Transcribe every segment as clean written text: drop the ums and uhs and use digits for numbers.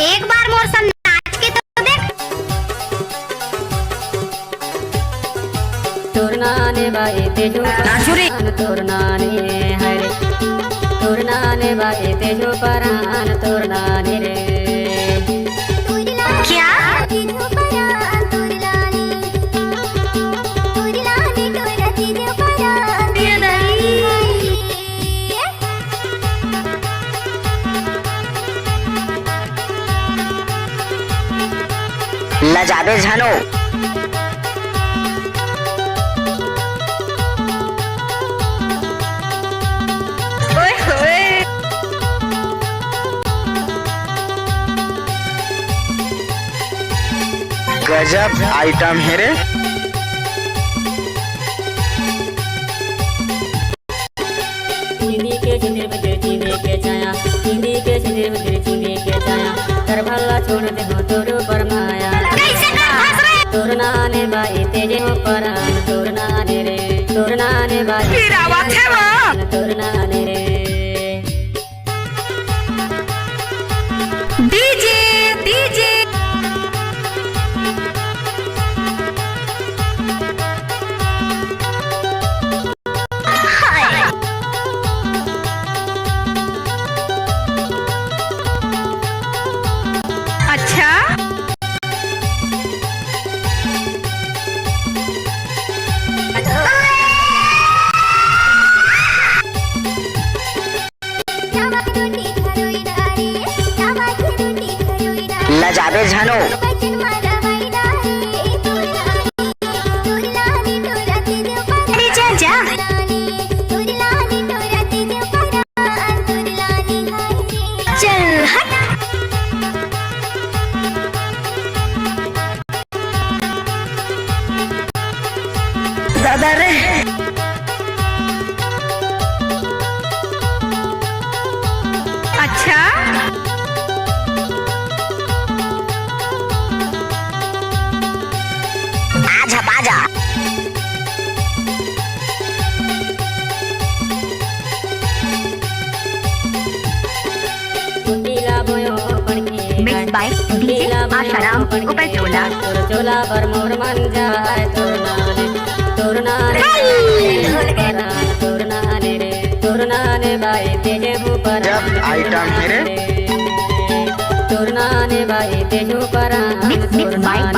एक बार मोर संग नाच के तो देख। तोरनाने बाई तेजो परान तोरनाने हरे तोरनाने बाई तेजो परान तोरनाने रे क्या लजाबे झानो गजब आइटम है रे। चीनी के छिंदे बजे चीनी के छाया चीनी के छिंदे बजे चीनी के छाया कर भला छोड़ दे हो तोरो पर माया तोरनाने बाई तेजे हो परान तोरनाने रे तोरनाने बाई तोरनाने रे डीजे डीजे अच्छा लजाबे झानो अरे जा जा चल हट। दादा रे अच्छा आजा बाजा कुंडीला बोयो पणकी Mixed by DJ आशाराम ऊपर चोला। तोर चोला पर मोर मन जाए तोरनाने तोरनाने तोरनाने रे तोरनाने बाई तेजे ऊपर जब आइटम है रे। तोरनाने बाई तेजो परान Mixed by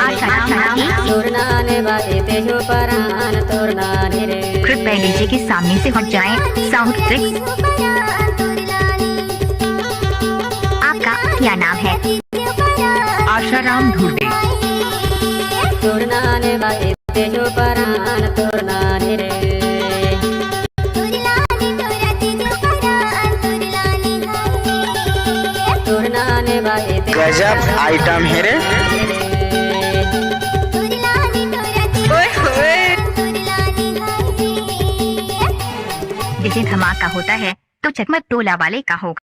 आशाराम। तोरनाने बाई तेजो परान तोरनाने रे कृपया डीजे के सामने से हट जाएं। Sound tricks. आपका क्या नाम है? आशाराम धुर्वे। तोरनाने बाई तेजो परान तोरनाने रे तोरनाने बाई गजब आइटम है रे। जिसे धमाका होता है तो चकमक टोला वाले का होगा।